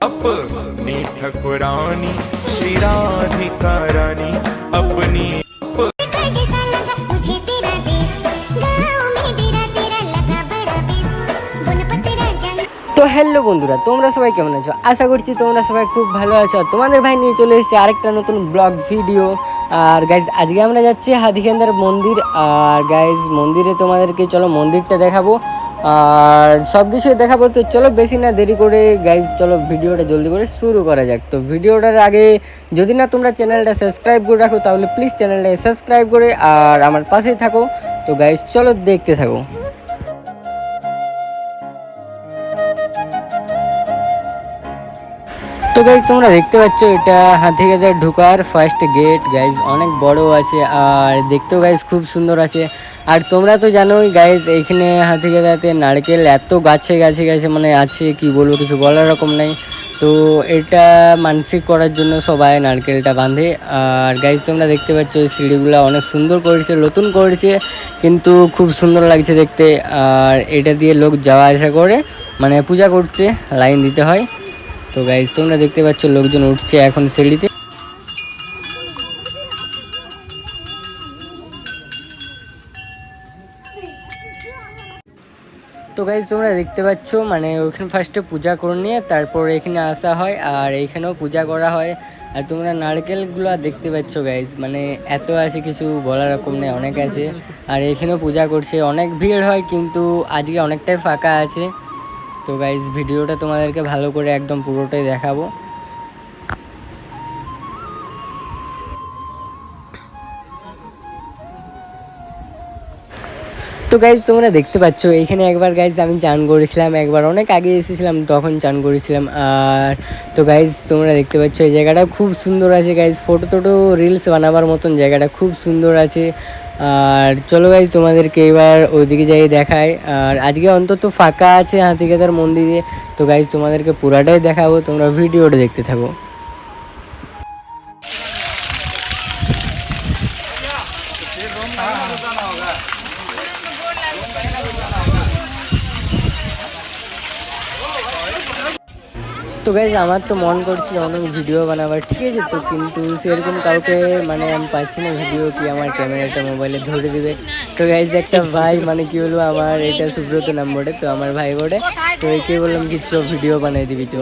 अपनी ठकुरानी श्री राधिका रानी अपनी তো হ্যালো বন্ধুরা, তোমরা সবাই কেমন আছো? আশা করছি তোমরা সবাই খুব ভালো আছো। তোমাদের ভাই নিয়ে চলে এসেছে আরেকটা নতুন ব্লগ ভিডিও। আর গাইজ আজকে আমরা যাচ্ছি হাতিখান্দার মন্দির। আর গাইজ মন্দিরে তোমাদেরকে চলো মন্দিরটা দেখাবো আর সব কিছুই দেখাবো। তো চলো বেশি না দেরি করে গাইজ চলো ভিডিওটা জলদি করে শুরু করা যাক। তো ভিডিওটার আগে যদি না তোমরা চ্যানেলটা সাবস্ক্রাইব করে রাখো তাহলে প্লিজ চ্যানেলটা সাবস্ক্রাইব করে আর আমার পাশেই থাকো। তো গাইজ চলো দেখতে থাকো। তো গাইজ তোমরা দেখতে পাচ্ছ এটা হাতিখান্দার ঢোকার ফার্স্ট গেট। গাইজ অনেক বড় আছে আর দেখতেও গাইজ খুব সুন্দর আছে। আর তোমরা তো জানোই গাইজ এইখানে হাতিখান্দাতে নারকেল এত গাছে গাছে গাছে মানে আছে কি বলবো, কিছু বলার রকম নাই। তো এটা মানসিক করার জন্য সবাই নারকেলটা বাঁধে। আর গাইজ তোমরা দেখতে পাচ্ছ ওই সিঁড়িগুলো অনেক সুন্দর করেছে, নতুন করেছে কিন্তু খুব সুন্দর লাগছে দেখতে। আর এটা দিয়ে লোক যাওয়া আসা করে মানে পূজা করতে লাইন দিতে হয়। তো গাইজ তোমরা দেখতে পাচ্ছ লোকজন উঠছে এখন সিঁড়িতে। তো গাইজ তোমরা দেখতে পাচ্ছ মানে ওইখানে ফার্স্টে পূজা করে নিয়ে তারপর এখানে আসা হয় আর এইখানেও পূজা করা হয়। আর তোমরা নারকেলগুলো দেখতে পাচ্ছ গাইজ মানে এত আছে কিছু বলার রকম নেই, অনেক আছে। আর এখানেও পূজা করছে, অনেক ভিড় হয় কিন্তু আজকে অনেকটাই ফাঁকা আছে। তো গাইজ ভিডিওটা তোমাদেরকে ভালো করে একদম পুরোটাই দেখাবো। তো গাইজ তোমরা দেখতে পাচ্ছ এইখানে একবার গাইজ আমি চান করেছিলাম, একবার অনেক আগে এসেছিলাম তখন চান করেছিলাম। আর তো গাইজ তোমরা দেখতে পাচ্ছ এই জায়গাটা খুব সুন্দর আছে গাইজ, ফটো টোটো রিলস বানাবার মতন জায়গাটা খুব সুন্দর আছে। আর চলো গাইজ তোমাদেরকে এবার ওইদিকে যাই দেখায়। আর আজকে অন্তত ফাঁকা আছে হাতিখান্দার মন্দিরে। তো গাইজ তোমাদেরকে পুরাটাই দেখাবো, তোমরা ভিডিওটা দেখতে থাকো। তো গাইজ আমার তো মন করছিল অনেক ভিডিও বানাবার, ঠিক আছে তো, কিন্তু সেরকম কাউকে মানে আমি পাচ্ছি না ভিডিও কি আমার ক্যামেরাটা মোবাইলে ধরে দেবে। তো গাইজ একটা ভাই মানে কি বলবো, আমার এটা সুব্রত নাম বটে, তো আমার ভাই বটে, তো একে বললাম কি চো ভিডিও বানাই দিবি চো।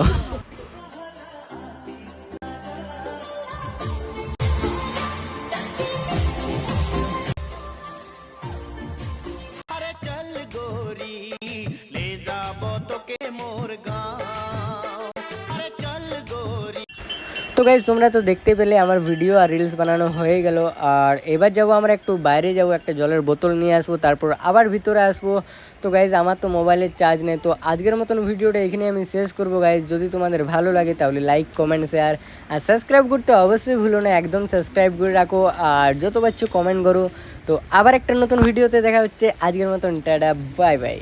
তো গাইজ তোমরা তো দেখতে পেলে আমার ভিডিও আর রিলস বানানো হয়ে গেল। আর এবার যাব আমরা একটু বাইরে যাব, একটা জলের বোতল নিয়ে আসবো, তারপর আবার ভিতরে আসবো। তো গাইজ আমার তো মোবাইলের চার্জ নেই, তো আজকের মতন ভিডিওটা এখানে আমি শেষ করবো গাইজ। যদি তোমাদের ভালো লাগে তাহলে লাইক কমেন্ট শেয়ার আর সাবস্ক্রাইব করতে অবশ্যই ভুলো না, একদম সাবস্ক্রাইব করে রাখো আর যত পারছো কমেন্ট করো। তো আবার একটা নতুন ভিডিওতে দেখা হচ্ছে, আজকের মতন টাটা বাই বাই।